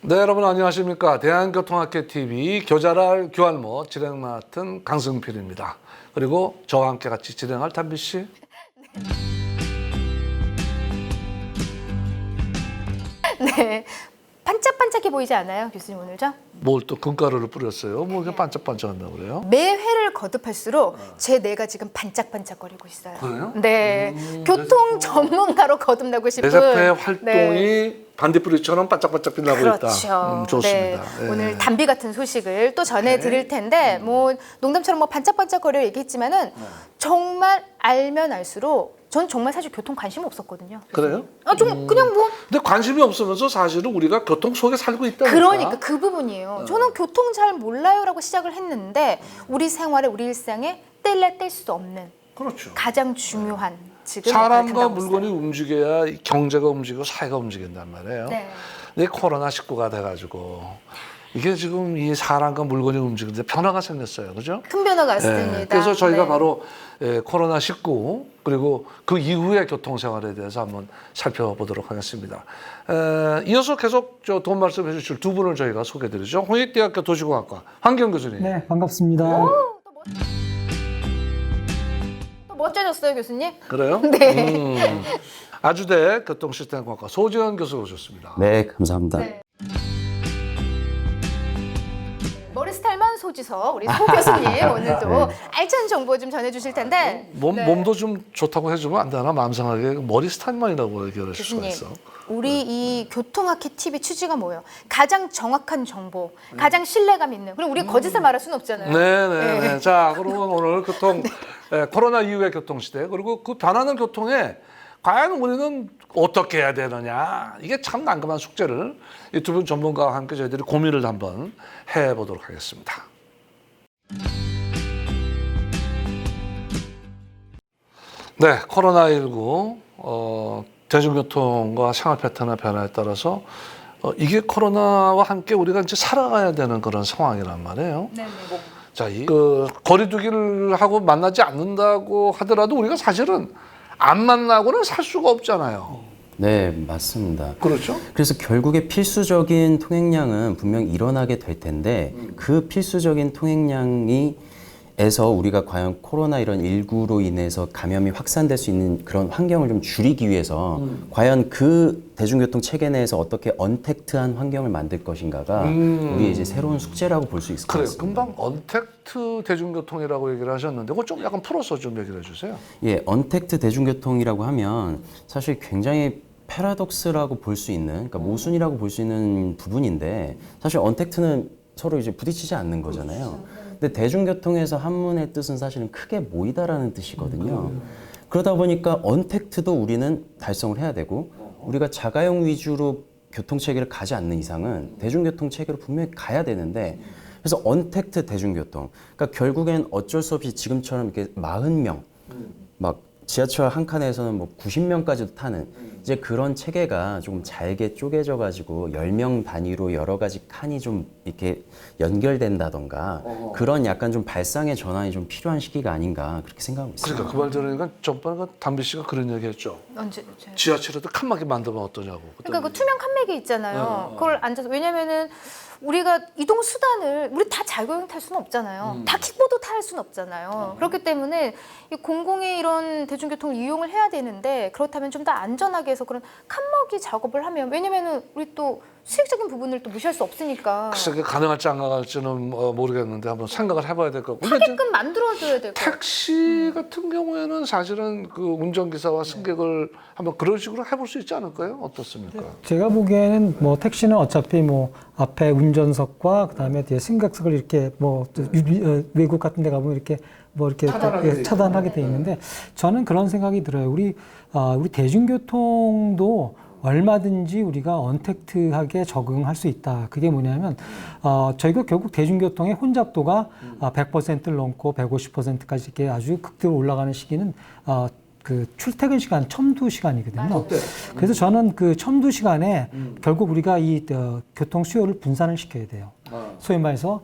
네, 여러분 안녕하십니까. 대한교통학회 TV 교자랄 교활모 진행 맡은 강승필입니다. 그리고 저와 함께 같이 진행할 담비 씨. 네. 반짝반짝해 보이지 않아요, 교수님 오늘 좀? 뭘 또 금가루를 뿌렸어요? 뭐 이렇게 반짝반짝한다고 그래요? 매 회를 거듭할수록 제 뇌가 지금 반짝반짝거리고 있어요. 그래요? 네. 교통 전문가로 거듭나고 싶은. 내세포의 활동이 네. 반딧불이처럼 반짝반짝 빛나고 그렇죠. 있다. 좋습니다. 네. 오늘 담비 같은 소식을 또 전해드릴 텐데 뭐 농담처럼 뭐 반짝반짝거려 얘기했지만은 정말 알면 알수록 전 정말 사실 교통 관심 없었거든요. 그래요? 그냥 뭐 근데 관심이 없으면서 사실은 우리가 교통 속에 살고 있다니까. 그러니까 그 부분이에요. 저는 교통 잘 몰라요라고 시작을 했는데 우리 생활에 우리 일상에 뗄래 뗄 수 없는 그렇죠. 가장 중요한 지금 사람과 역할을 물건이 움직여야 경제가 움직이고 사회가 움직인단 말이에요. 네. 근데 코로나19가 돼가지고 이게 지금 이 사람과 물건이 움직이는데 변화가 생겼어요. 그죠? 큰 변화가 왔습니다. 네. 그래서 저희가 네. 바로 코로나19 그리고 그 이후의 교통생활에 대해서 한번 살펴보도록 하겠습니다. 이어서 계속 돈 말씀해 주실 두 분을 저희가 소개해드리죠. 홍익대학교 도시공학과 황경 교수님. 네, 반갑습니다. 또 멋져졌어요, 교수님? 그래요? 네. 아주대 교통시스템공학과 소지현 교수 오셨습니다. 네, 감사합니다. 네. 머리 스타일만 소지서 우리 소 교수님 오늘도 네. 알찬 정보 좀 전해주실 텐데 네. 몸도 좀 좋다고 해주면 안 되나? 마음상하게 머리 스타일만이라고 얘기할 수가 교수님, 있어. 우리 이 교통학회 TV 취지가 뭐예요? 가장 정확한 정보, 가장 신뢰감 있는. 그리고 우리 거짓을 말할 수는 없잖아요. 네네. 자, 그러면 오늘 코로나 이후의 교통시대, 그리고 그 변하는 교통에 과연 우리는 어떻게 해야 되느냐. 이게 참 난감한 숙제를 이 두 분 전문가와 함께 저희들이 고민을 한번 해보도록 하겠습니다. 네, 코로나19 대중교통과 생활 패턴의 변화에 따라서 이게 코로나와 함께 우리가 이제 살아가야 되는 그런 상황이란 말이에요. 네네. 자, 거리두기를 하고 만나지 않는다고 하더라도 우리가 사실은 안 만나고는 살 수가 없잖아요. 네, 맞습니다. 그렇죠? 그래서 결국에 필수적인 통행량은 분명 일어나게 될 텐데 그 필수적인 통행량에서 우리가 과연 코로나 이런 19로 인해서 감염이 확산될 수 있는 그런 환경을 좀 줄이기 위해서 과연 그 대중교통 체계 내에서 어떻게 언택트한 환경을 만들 것인가가 우리 이제 새로운 숙제라고 볼 수 있을 것 그래요. 같습니다. 금방 언택트 대중교통이라고 얘기를 하셨는데 그거 좀 약간 풀어서 좀 얘기를 해주세요. 예, 언택트 대중교통이라고 하면 사실 굉장히 패러독스라고 볼 수 있는, 그러니까 모순이라고 볼 수 있는 부분인데 사실 언택트는 서로 이제 부딪히지 않는 거잖아요. 근데 대중교통에서 한문의 뜻은 사실은 크게 모이다라는 뜻이거든요. 그러다 보니까 언택트도 우리는 달성을 해야 되고 우리가 자가용 위주로 교통 체계를 가지 않는 이상은 대중교통 체계로 분명히 가야 되는데 그래서 언택트 대중교통. 그러니까 결국엔 어쩔 수 없이 지금처럼 이렇게 40명 막 지하철 한 칸에서는 뭐 90명까지도 타는 이제 그런 체계가 조금 잘게 쪼개져 가지고 10명 단위로 여러 가지 칸이 좀 이렇게 연결된다던가 그런 약간 좀 발상의 전환이 좀 필요한 시기가 아닌가 그렇게 생각하고 있습니다. 그러니까 그 말 들으니까 전번에 담비 씨가 그런 얘기 했죠. 언제? 지하철에도 칸막이 만들면 어떠냐고. 그러니까 그 투명 칸막이 있잖아요. 그걸 앉아서 왜냐면은 우리가 이동 수단을 우리 다 자가용 탈 수는 없잖아요. 다 킥보드 탈 수는 없잖아요. 그렇기 때문에 이 공공의 이런 대중교통을 이용을 해야 되는데 그렇다면 좀 더 안전하게 해서 그런 칸막이 작업을 하면 왜냐면은 우리 또 수익적인 부분을 또 무시할 수 없으니까 글쎄 그게 가능할지 안 가능할지는 모르겠는데 한번 생각을 해봐야 될 것 같고. 하게끔 만들어줘야 될 것 같아요. 택시 같은 경우에는 사실은 그 운전기사와 승객을 한번 그런 식으로 해볼 수 있지 않을까요? 어떻습니까? 제가 보기에는 뭐 택시는 어차피 뭐 앞에 운전석과 그다음에 뒤에 승객석을 이렇게 뭐 외국 같은 데 가보면 이렇게 뭐 이렇게 차단하게 돼 있는데 저는 그런 생각이 들어요. 우리 대중교통도 얼마든지 우리가 언택트하게 적응할 수 있다. 그게 뭐냐면 저희가 결국 대중교통의 혼잡도가 100%를 넘고 150%까지 이렇게 아주 극대로 올라가는 시기는 그 출퇴근 시간 첨두 시간이거든요. 그래서 저는 그 첨두 시간에 결국 우리가 이 교통 수요를 분산을 시켜야 돼요. 소위 말해서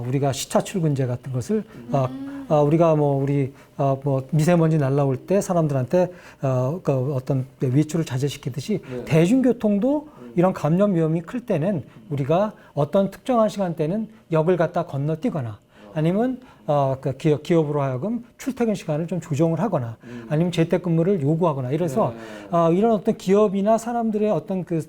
우리가 시차 출근제 같은 것을 우리가 우리 미세먼지 날라올 때 사람들한테 그 어떤 외출을 자제시키듯이 대중교통도 이런 감염 위험이 클 때는 우리가 어떤 특정한 시간대는 역을 갖다 건너뛰거나 아니면 그 기업으로 하여금 출퇴근 시간을 좀 조정을 하거나 아니면 재택근무를 요구하거나 이래서 이런 어떤 기업이나 사람들의 어떤 그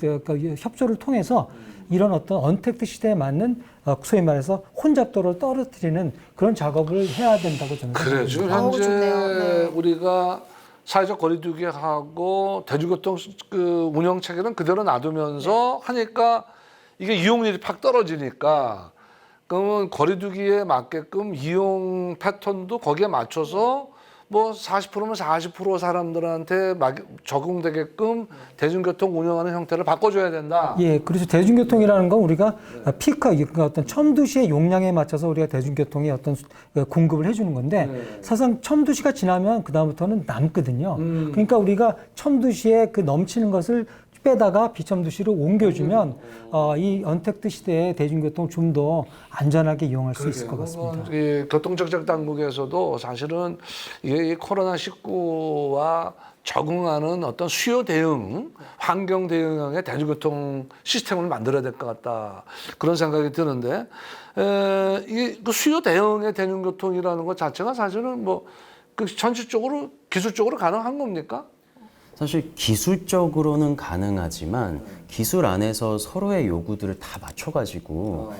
협조를 통해서 이런 어떤 언택트 시대에 맞는 소위 말해서 혼잡도를 떨어뜨리는 그런 작업을 해야 된다고 저는 그래 생각합니다. 지금 현재 좋네요. 네. 우리가 사회적 거리두기 하고 대중교통 그 운영 체계는 그대로 놔두면서 하니까 이게 이용률이 팍 떨어지니까 그러면 거리두기에 맞게끔 이용 패턴도 거기에 맞춰서 뭐 40%면 40% 사람들한테 적용되게끔 대중교통 운영하는 형태를 바꿔줘야 된다. 예, 그래서 대중교통이라는 건 우리가 피크, 그러니까 어떤 첨두시의 용량에 맞춰서 우리가 대중교통의 어떤 공급을 해주는 건데 사실상 첨두시가 지나면 그 다음부터는 남거든요. 그러니까 우리가 첨두시에 그 넘치는 것을 빼다가 비첨두시로 옮겨주면 이 언택트 시대에 대중교통 좀 더 안전하게 이용할 수 있을 것 같습니다. 이 교통정책 당국에서도 사실은 이게 이 코로나19와 적응하는 어떤 수요 대응, 환경 대응형의 대중교통 시스템을 만들어야 될 것 같다. 그런 생각이 드는데, 이게 그 수요 대응의 대중교통이라는 것 자체가 사실은 그 전체적으로 기술적으로 가능한 겁니까? 사실 기술적으로는 가능하지만 기술 안에서 서로의 요구들을 다 맞춰가지고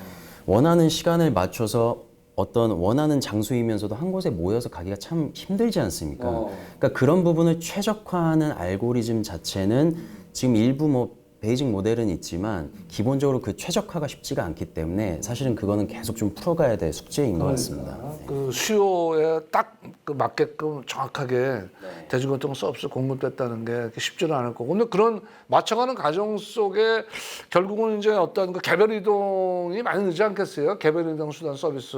원하는 시간을 맞춰서 어떤 원하는 장소이면서도 한 곳에 모여서 가기가 참 힘들지 않습니까? 그러니까 그런 부분을 최적화하는 알고리즘 자체는 지금 일부 베이직 모델은 있지만 기본적으로 그 최적화가 쉽지가 않기 때문에 사실은 그거는 계속 좀 풀어가야 될 숙제인 것 같습니다. 그 수요에 딱 그 맞게끔 정확하게 대중교통 서비스 공급됐다는 게 쉽지는 않을 거고. 근데 그런 맞춰가는 과정 속에 결국은 이제 어떤 그 개별 이동이 많이 늦지 않겠어요? 개별 이동 수단 서비스.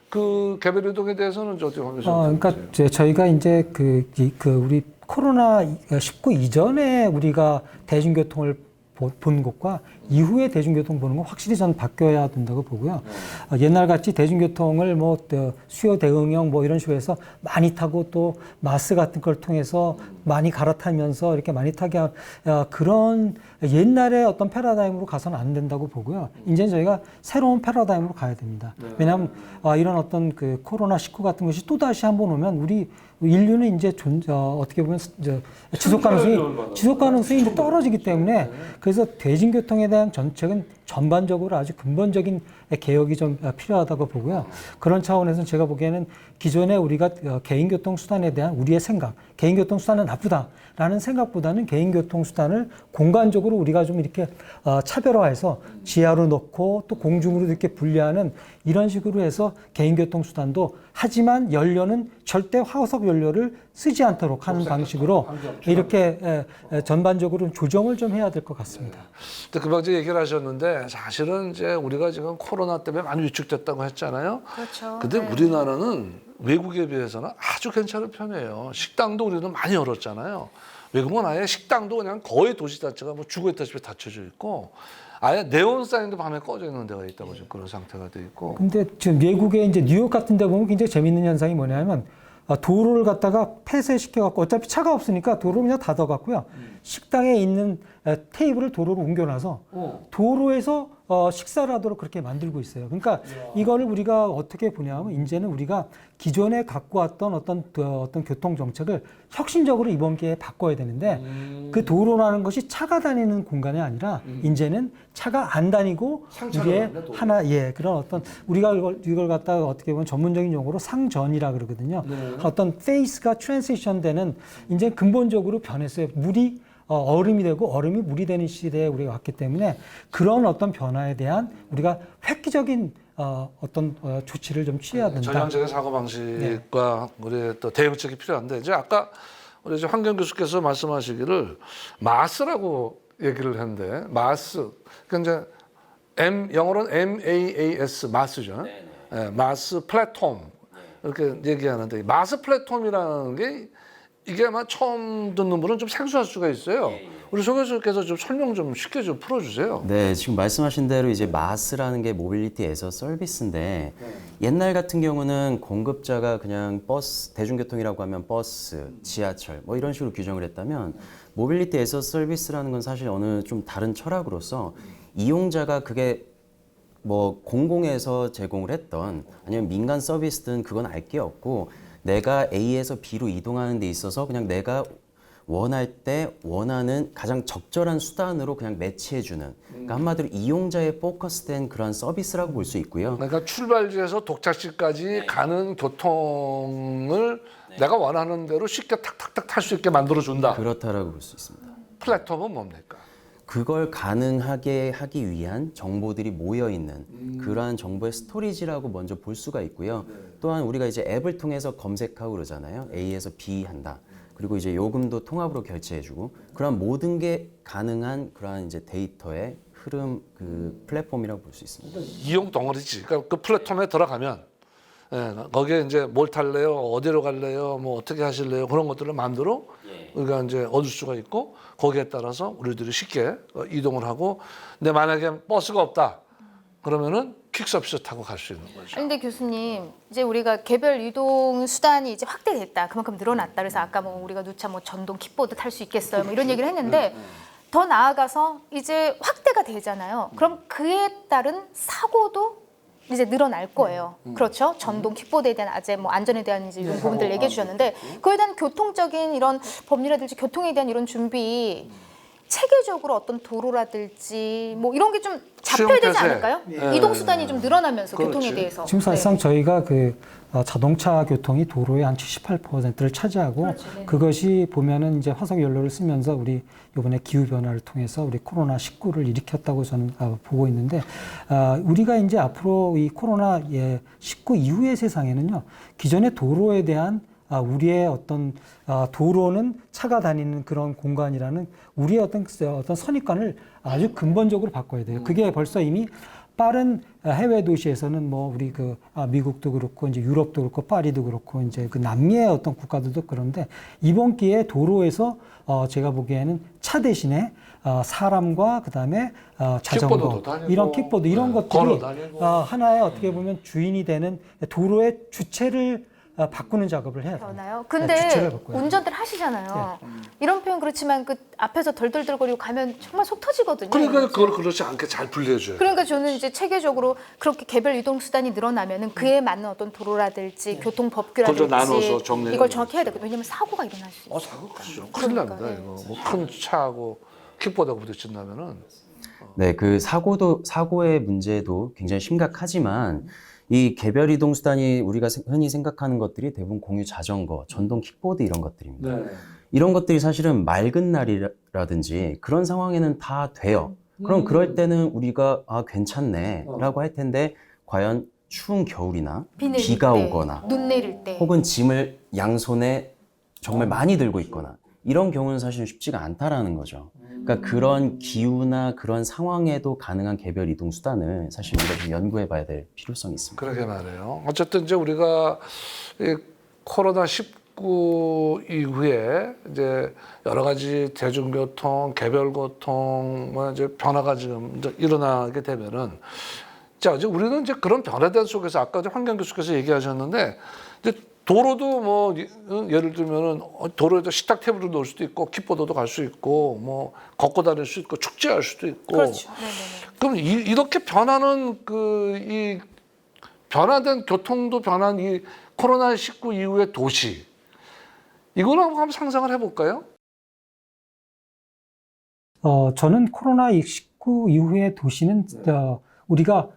그 개별 이동에 대해서는 어떻게 보면 그러니까 저희가 이제 우리 코로나19 이전에 우리가 대중교통을 본 것과 이후에 대중교통 보는 건 확실히 저는 바뀌어야 된다고 보고요. 옛날 같이 대중교통을 수요 대응형 이런 식으로 해서 많이 타고 또 마스 같은 걸 통해서 많이 갈아타면서 이렇게 많이 타게 한 그런 옛날의 어떤 패러다임으로 가서는 안 된다고 보고요. 이제는 저희가 새로운 패러다임으로 가야 됩니다. 왜냐하면 이런 어떤 그 코로나19 같은 것이 또 다시 한번 오면 우리 인류는 이제 어떻게 보면 지속 가능성이 이제 떨어지기 때문에 그래서 대중교통에 대한 정책은 전반적으로 아주 근본적인 개혁이 좀 필요하다고 보고요. 그런 차원에서 제가 보기에는 기존에 우리가 개인교통 수단에 대한 우리의 생각, 개인교통 수단은 나쁘다라는 생각보다는 개인교통 수단을 공간적으로 우리가 좀 이렇게 차별화해서 지하로 넣고 또 공중으로 이렇게 분리하는 이런 식으로 해서 개인교통 수단도 하지만 연료는 절대 화석 연료를 쓰지 않도록 하는 방식으로 이렇게 전반적으로 조정을 좀 해야 될 것 같습니다. 금방 이제 얘기를 하셨는데 사실은 이제 우리가 지금 코로나 때문에 많이 위축됐다고 했잖아요. 그렇죠. 근데 네. 우리나라는 외국에 비해서는 아주 괜찮은 편이에요. 식당도 우리는 많이 열었잖아요. 외국은 아예 식당도 그냥 거의 도시 자체가 죽어 있다시피 닫혀져 있고 아예 네온 사인도 밤에 꺼져 있는 데가 있다고 지금 그런 상태가 돼 있고. 근데 지금 미국의 이제 뉴욕 같은 데 보면 굉장히 재밌는 현상이 뭐냐면 도로를 갖다가 폐쇄시켜갖고 어차피 차가 없으니까 도로를 그냥 닫아갖고요. 식당에 있는 테이블을 도로로 옮겨놔서 도로에서 식사를 하도록 그렇게 만들고 있어요. 그러니까 이거를 우리가 어떻게 보냐면 이제는 우리가 기존에 갖고 왔던 어떤 교통 정책을 혁신적으로 이번 기회에 바꿔야 되는데 그 도로라는 것이 차가 다니는 공간이 아니라 이제는 차가 안 다니고 우리의 그런 어떤 우리가 이걸 갖다가 어떻게 보면 전문적인 용어로 상전이라 그러거든요. 어떤 페이스가 트랜지션 되는 이제 근본적으로 변했어요. 물이 얼음이 되고 얼음이 물이 되는 시대에 우리가 왔기 때문에 그런 어떤 변화에 대한 우리가 획기적인 어떤 조치를 좀 취해야 된다. 전향적인 사고 방식과 우리의 또 대응책이 필요한데 이제 아까 우리 이제 황경 교수께서 말씀하시기를 마스라고 얘기를 했는데 마스 그러니까 이제 영어로는 MAAS 마스죠. 네, 마스 플랫폼 이렇게 얘기하는데 마스 플랫폼이라는 게 이게 아마 처음 듣는 분은 좀 생소할 수가 있어요. 우리 송 교수께서 좀 설명 좀 쉽게 좀 풀어주세요. 네, 지금 말씀하신 대로 이제 마스라는 게 모빌리티 에서 서비스인데 옛날 같은 경우는 공급자가 그냥 버스, 대중교통이라고 하면 버스, 지하철 뭐 이런 식으로 규정을 했다면 모빌리티 에서 서비스라는 건 사실 어느 좀 다른 철학으로서 이용자가 그게 뭐 공공에서 제공을 했던 아니면 민간 서비스든 그건 알 게 없고 내가 A에서 B로 이동하는 데 있어서 그냥 내가 원할 때 원하는 가장 적절한 수단으로 그냥 매치해주는 그러니까 한마디로 이용자에 포커스된 그런 서비스라고 볼 수 있고요. 그러니까 출발지에서 독착지까지 가는 교통을 내가 원하는 대로 쉽게 탁탁탁 탈 수 있게 만들어준다. 그렇다라고 볼 수 있습니다. 플랫폼은 뭡니까? 그걸 가능하게 하기 위한 정보들이 모여 있는 그러한 정보의 스토리지라고 먼저 볼 수가 있고요. 또한 우리가 이제 앱을 통해서 검색하고 그러잖아요. A에서 B 한다. 그리고 이제 요금도 통합으로 결제해주고 그런 모든 게 가능한 그러한 이제 데이터의 흐름 그 플랫폼이라고 볼 수 있습니다. 이용 덩어리지. 그러니까 그 플랫폼에 들어가면 거기에 이제 뭘 탈래요, 어디로 갈래요, 뭐 어떻게 하실래요 그런 것들을 마음대로 우리가 이제 얻을 수가 있고 거기에 따라서 우리들이 쉽게 이동을 하고 근데 만약에 버스가 없다 그러면은 퀵 서비스 타고 갈 수 있는 거죠. 아니, 근데 교수님, 이제 우리가 개별 이동 수단이 이제 확대됐다. 그만큼 늘어났다. 그래서 아까 뭐 우리가 누차 뭐 전동 킥보드 탈 수 있겠어요. 뭐 이런 얘기를 했는데 더 나아가서 이제 확대가 되잖아요. 그럼 그에 따른 사고도 이제 늘어날 거예요. 그렇죠? 전동 킥보드에 대한 아재 뭐 안전에 대한 이제 이런 부분들 얘기해 주셨는데 그에 대한 교통적인 이런 법률이라든지 교통에 대한 이런 준비 체계적으로 어떤 도로라든지 뭐 이런 게 좀 잡혀야 되지 수용 않을까요? 폐쇄. 이동 수단이 좀 늘어나면서 그렇지. 교통에 대해서. 지금 사실상 저희가 그 자동차 교통이 도로의 한 78%를 차지하고 그렇죠. 네. 그것이 보면은 이제 화석 연료를 쓰면서 우리 이번에 기후 변화를 통해서 우리 코로나 19를 일으켰다고 저는 보고 있는데 우리가 이제 앞으로 이 코로나 19 이후의 세상에는요 기존의 도로에 대한 우리의 어떤 도로는 차가 다니는 그런 공간이라는 우리의 어떤 선입관을 아주 근본적으로 바꿔야 돼요. 그게 벌써 이미 빠른 해외 도시에서는 뭐 우리 그 미국도 그렇고 이제 유럽도 그렇고 파리도 그렇고 이제 그 남미의 어떤 국가들도 그런데 이번 기회에 도로에서 제가 보기에는 차 대신에 사람과 그다음에 자전거 킥보드도 다니고, 이런 킥보드 이런 것들이 걸어 다니고. 하나의 어떻게 보면 주인이 되는 도로의 주체를 바꾸는 작업을 해야 돼요. 그러나요? 주체를 근데 바꿔야 운전들 하시잖아요. 이런 표현 그렇지만 그 앞에서 덜덜덜거리고 가면 정말 속 터지거든요. 그러니까 그걸 그렇지 않게 잘 분리해줘요. 그러니까 저는 이제 체계적으로 그렇게 개별 이동 수단이 늘어나면은 그에 맞는 어떤 도로라든지 교통 법규라든지 그걸 좀 나눠서 정리해야 이걸 정확히 해야 되거든요. 왜냐면 사고가 일어날 수 있어요. 사고 크죠. 큰일 납니다. 그러니까, 이거 뭐 큰 차하고 킥보드하고 부딪힌다면은 네, 그 사고의 문제도 굉장히 심각하지만 이 개별 이동 수단이 우리가 흔히 생각하는 것들이 대부분 공유 자전거, 전동 킥보드 이런 것들입니다. 이런 것들이 사실은 맑은 날이라든지 그런 상황에는 다 돼요. 그럼 그럴 때는 우리가 괜찮네라고 할 텐데 과연 추운 겨울이나 비 내릴 비가 때, 오거나 눈 내릴 때 혹은 짐을 양손에 정말 많이 들고 있거나 이런 경우는 사실 쉽지가 않다라는 거죠. 그러니까 그런 기후나 그런 상황에도 가능한 개별 이동 수단을 사실 우리가 좀 연구해 봐야 될 필요성이 있습니다. 그러게 말해요. 어쨌든 이제 우리가 이 코로나 19 이후에 이제 여러 가지 대중교통, 개별교통 뭐 이제 변화가 지금 이제 일어나게 되면은 자 이제 우리는 이제 그런 변화된 속에서 아까 이제 황경 교수께서 얘기하셨는데 이제 도로도 뭐 예를 들면은 도로에다 식탁 테이블을 놓을 수도 있고 킥보드도 갈 수 있고 뭐 걷고 다닐 수 있고 축제할 수도 있고 그렇죠. 네네네. 그럼 이렇게 변하는 이 변화된 교통도 변한 이 코로나 19 이후의 도시 이거를 한번 상상을 해볼까요? 저는 코로나 19 이후의 도시는 우리가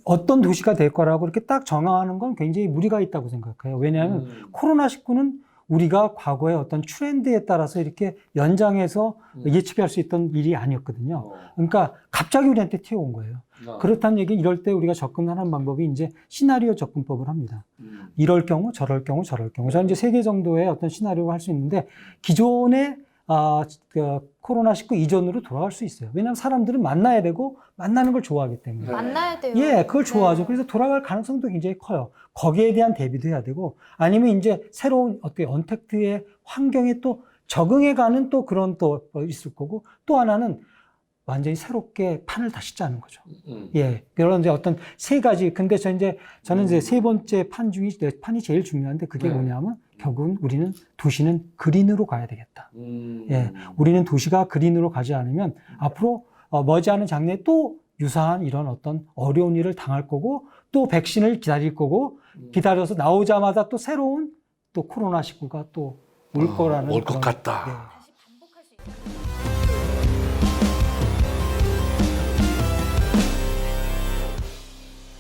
어떤 도시가 될 거라고 이렇게 딱 정하는 건 굉장히 무리가 있다고 생각해요. 왜냐하면 코로나 19는 우리가 과거의 어떤 트렌드에 따라서 이렇게 연장해서 예측할 수 있던 일이 아니었거든요. 그러니까 갑자기 우리한테 튀어온 거예요. 그렇다는 얘기는 이럴 때 우리가 접근하는 방법이 이제 시나리오 접근법을 합니다. 이럴 경우, 저럴 경우, 저럴 경우. 저는 이제 3개 정도의 어떤 시나리오를 할 수 있는데 기존의 코로나 19 이전으로 돌아갈 수 있어요. 왜냐하면 사람들은 만나야 되고 만나는 걸 좋아하기 때문에. 만나야 돼요. 그걸 좋아하죠. 네. 그래서 돌아갈 가능성도 굉장히 커요. 거기에 대한 대비도 해야 되고 아니면 이제 새로운 어떻게 언택트의 환경에 또 적응해가는 또 그런 또 있을 거고, 또 하나는 완전히 새롭게 판을 다시 짜는 거죠. 예, 그런 이제 어떤 세 가지. 근데 저는 이제 세 번째 판 중에 판이 제일 중요한데 그게 뭐냐면 결국은 우리는 도시는 그린으로 가야 되겠다. 예, 우리는 도시가 그린으로 가지 않으면 앞으로 머지않은 장래에 또 유사한 이런 어떤 어려운 일을 당할 거고, 또 백신을 기다릴 거고, 기다려서 나오자마자 또 새로운 또 코로나19가 또 올 거라는 올 것 그런, 같다. 예. 다시 반복할 수 있는.